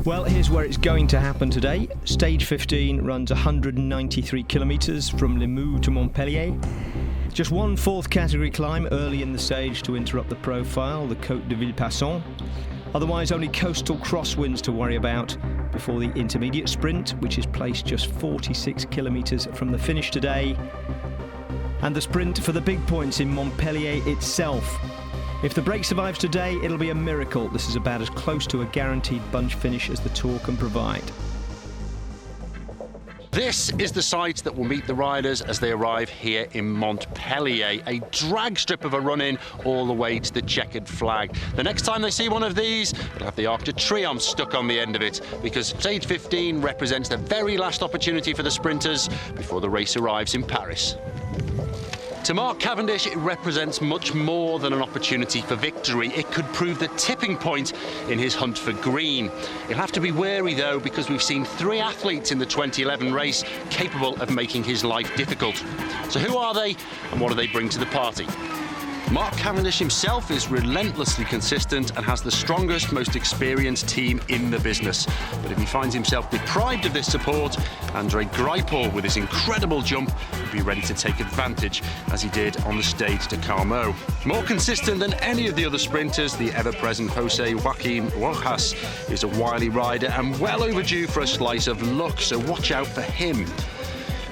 Well, here's where it's going to happen today. Stage 15 runs 193 kilometres from Limoux to Montpellier. Just one fourth category climb early in the stage to interrupt the profile, the Côte de Villepassant. Otherwise, only coastal crosswinds to worry about before the intermediate sprint, which is placed just 46 kilometres from the finish today. And the sprint for the big points in Montpellier itself. If the break survives today, it'll be a miracle. This is about as close to a guaranteed bunch finish as the Tour can provide. This is the site that will meet the riders as they arrive here in Montpellier. A drag strip of a run-in all the way to the checkered flag. The next time they see one of these, they'll have the Arc de Triomphe stuck on the end of it, because stage 15 represents the very last opportunity for the sprinters before the race arrives in Paris. To Mark Cavendish, it represents much more than an opportunity for victory. It could prove the tipping point in his hunt for green. He'll have to be wary, though, because we've seen 3 athletes in the 2011 race capable of making his life difficult. So who are they, and what do they bring to the party? Mark Cavendish himself is relentlessly consistent and has the strongest, most experienced team in the business. But if he finds himself deprived of this support, Andre Greipel, with his incredible jump, will be ready to take advantage, as he did on the stage de Carmaux. More consistent than any of the other sprinters, the ever-present Jose Joaquim Rojas is a wily rider and well overdue for a slice of luck, so watch out for him.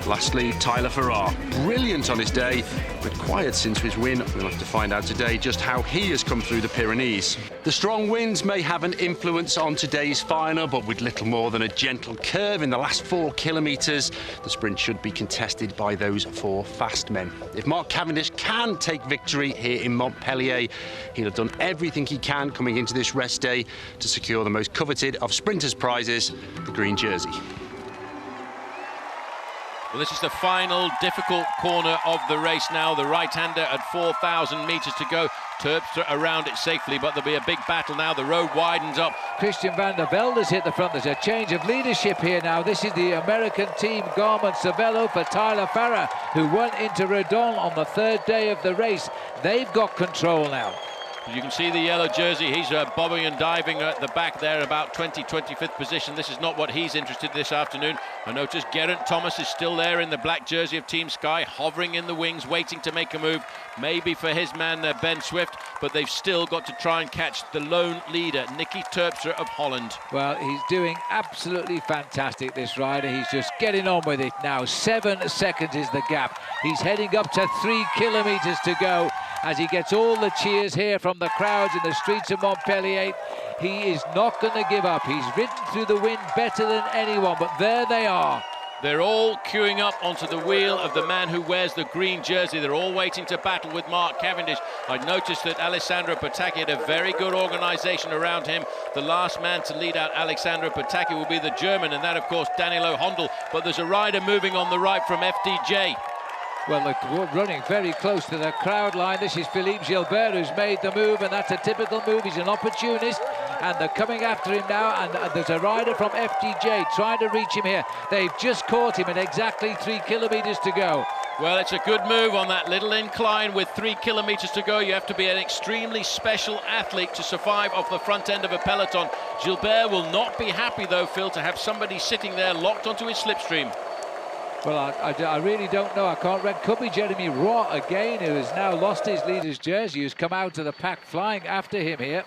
Lastly, Tyler Farrar, brilliant on his day, but quiet since his win. We'll have to find out today just how he has come through the Pyrenees. The strong winds may have an influence on today's final, but with little more than a gentle curve in the last 4 kilometres, the sprint should be contested by those 4 fast men. If Mark Cavendish can take victory here in Montpellier, he'll have done everything he can coming into this rest day to secure the most coveted of sprinters' prizes, the green jersey. Well, this is the final difficult corner of the race now. The right-hander at 4,000 metres to go. Terpstra around it safely, but there'll be a big battle now. The road widens up. Christian van der Velde's hit the front. There's a change of leadership here now. This is the American team, Garmin Cervelo for Tyler Farrar, who won into Redon on the 3rd day of the race. They've got control now. You can see the yellow jersey. He's bobbing and diving at the back there, about 25th position. This is not what he's interested in this afternoon. I notice Geraint Thomas is still there in the black jersey of Team Sky, hovering in the wings, waiting to make a move, maybe for his man Ben Swift, but they've still got to try and catch the lone leader, Nicky Terpstra of Holland. Well, he's doing absolutely fantastic, this rider. He's just getting on with it now. 7 seconds is the gap. He's heading up to 3 kilometres to go as he gets all the cheers here from the crowds in the streets of Montpellier. He is not going to give up. He's ridden through the wind better than anyone, but there they are. They're all queuing up onto the wheel of the man who wears the green jersey. They're all waiting to battle with Mark Cavendish. I noticed that Alessandro Petacchi had a very good organisation around him. The last man to lead out Alessandro Petacchi will be the German, and that, of course, Danilo Hondel. But there's a rider moving on the right from FDJ. Well, they're running very close to the crowd line. This is Philippe Gilbert who's made the move, and that's a typical move. He's an opportunist, and they're coming after him now, and there's a rider from FDJ trying to reach him here. They've just caught him at exactly 3 kilometres to go. Well, it's a good move on that little incline with 3 kilometres to go. You have to be an extremely special athlete to survive off the front end of a peloton. Gilbert will not be happy, though, Phil, to have somebody sitting there locked onto his slipstream. Well, I really don't know. I can't read. Could be Jeremy Roy again, who has now lost his leader's jersey, who's come out of the pack flying after him here.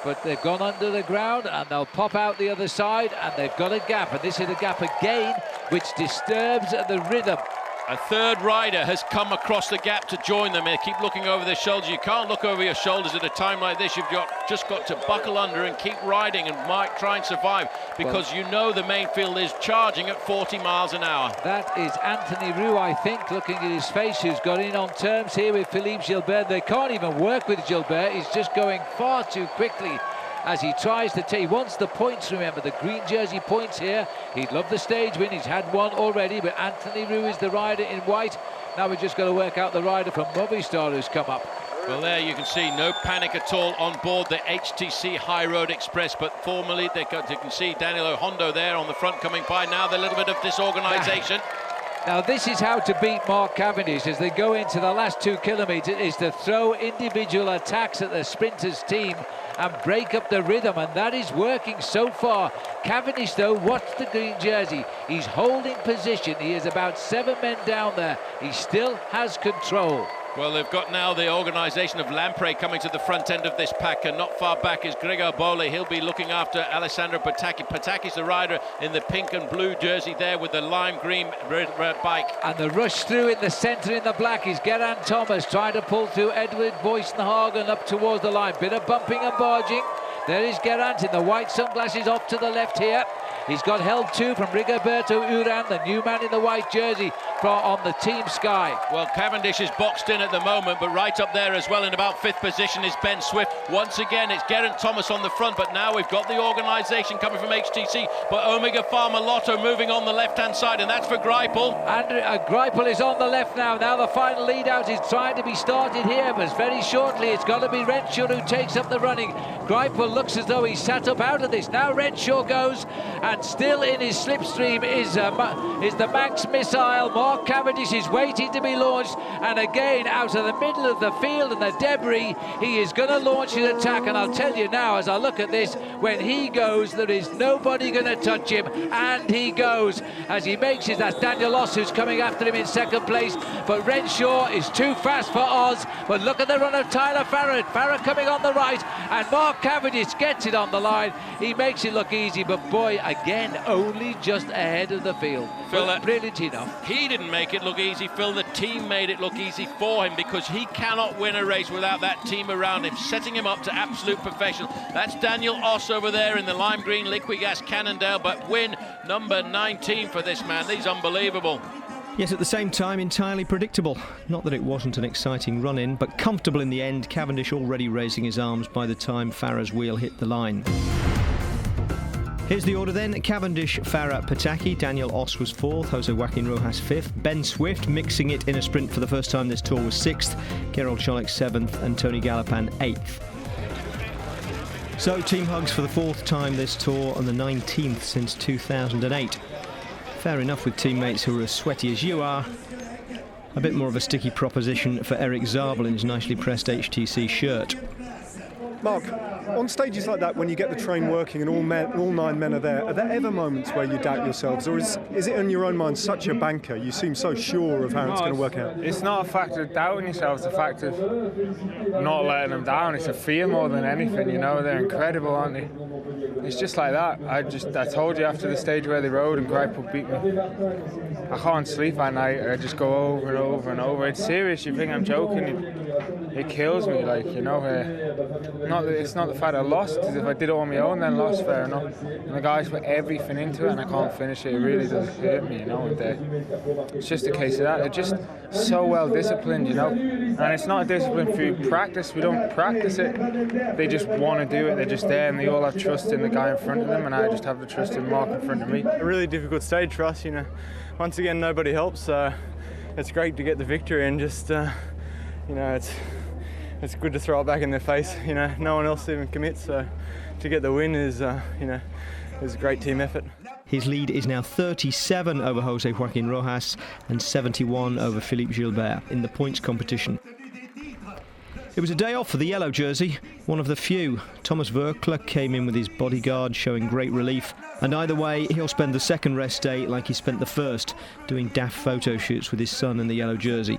But they've gone under the ground, and they'll pop out the other side, and they've got a gap. And this is a gap again, which disturbs the rhythm. A third rider has come across the gap to join them. They keep looking over their shoulders. You can't look over your shoulders at a time like this. You've just got to buckle under and keep riding and might try and survive, because you know the main field is charging at 40 miles an hour. That is Anthony Roux, I think, looking at his face, who's got in on terms here with Philippe Gilbert. They can't even work with Gilbert. He's just going far too quickly as he tries to take. He wants the points, remember, the green jersey points here. He'd love the stage win. He's had one already, but Anthony Roux is the rider in white. Now we've just got to work out the rider from Movistar who's come up. Well, there you can see no panic at all on board the HTC High Road Express, but formally you can see Danilo Hondo there on the front coming by. Now the little bit of disorganisation. Now this is how to beat Mark Cavendish as they go into the last 2 kilometres, is to throw individual attacks at the sprinters' team and break up the rhythm, and that is working so far. Cavendish though, watch the green jersey, he's holding position, he is about 7 men down there, he still has control. Well, they've got now the organisation of Lampre coming to the front end of this pack, and not far back is Gregor Bole. He'll be looking after Alessandro Pataki. Pataki's the rider in the pink and blue jersey there with the lime green bike. And the rush through in the centre in the black is Geraint Thomas trying to pull through Edward Boysenhagen up towards the line. Bit of bumping and barging. There is Geraint in the white sunglasses off to the left here. He's got held to from Rigoberto Urán, the new man in the white jersey on the Team Sky. Well, Cavendish is boxed in at the moment, but right up there as well in about 5th position is Ben Swift. Once again, it's Geraint Thomas on the front, but now we've got the organisation coming from HTC, but Omega Pharma Lotto moving on the left-hand side, and that's for Greipel. And Greipel is on the left now. Now the final lead-out is trying to be started here, but very shortly it's got to be Renshaw who takes up the running. Greipel looks as though he's sat up out of this. Now Renshaw goes, and still in his slipstream is the Manx missile. Mark Cavendish is waiting to be launched, and again out of the middle of the field and the debris he is going to launch his attack. And I'll tell you now, as I look at this, when he goes there is nobody going to touch him, and he goes as he makes it. That's Daniel Oss who's coming after him in 2nd place, but Renshaw is too fast for Oz. But look at the run of Tyler Farrar coming on the right, and Mark Cavendish gets it on the line. He makes it look easy, but boy, again, only just ahead of the field. Phil, brilliant enough. He didn't make it look easy, Phil. The team made it look easy for him, because he cannot win a race without that team around him, setting him up to absolute perfection. That's Daniel Oss over there in the lime green Liquigas Cannondale, but win number 19 for this man. He's unbelievable. Yes, at the same time, entirely predictable. Not that it wasn't an exciting run-in, but comfortable in the end. Cavendish already raising his arms by the time Farrar's wheel hit the line. Here's the order then. Cavendish, Farrar, Pataki. Daniel Oss was 4th, Jose Joaquin Rojas 5th. Ben Swift, mixing it in a sprint for the first time this tour, was 6th. Gerald Scholich 7th, and Tony Gallopin 8th. So, team hugs for the 4th time this tour, and the 19th since 2008. Fair enough with teammates who are as sweaty as you are. A bit more of a sticky proposition for Eric Zabel in his nicely pressed HTC shirt. Mark, on stages like that, when you get the train working and all 9 men are there ever moments where you doubt yourselves, or is it in your own mind such a banker? You seem so sure of how it's going to work out. It's not a fact of doubting yourself, it's a fact of not letting them down. It's a fear more than anything, you know. They're incredible, aren't they? It's just like that. I told you after the stage where they rode and Greipel beat me, I can't sleep at night. I just go over and over and over. It's serious. You think I'm joking? It kills me, like, you know. It's not the fact I lost, because if I did it on my own then lost, fair enough. And the guys put everything into it and I can't finish it. It really does hurt me, you know. And it's just a case of that. They're just so well disciplined, you know. And it's not a discipline through practice. We don't practice it. They just want to do it. They're just there, and they all have trust in the guy in front of them, and I just have the trust in Mark in front of me. A really difficult stage for us, you know. Once again, nobody helps, so it's great to get the victory, and just, you know, it's good to throw it back in their face. You know, no one else even commits, so to get the win is, you know, is a great team effort. His lead is now 37 over Jose Joaquin Rojas and 71 over Philippe Gilbert in the points competition. It was a day off for the yellow jersey, one of the few. Thomas Verkler came in with his bodyguard, showing great relief. And either way, he'll spend the second rest day like he spent the first, doing daft photo shoots with his son in the yellow jersey.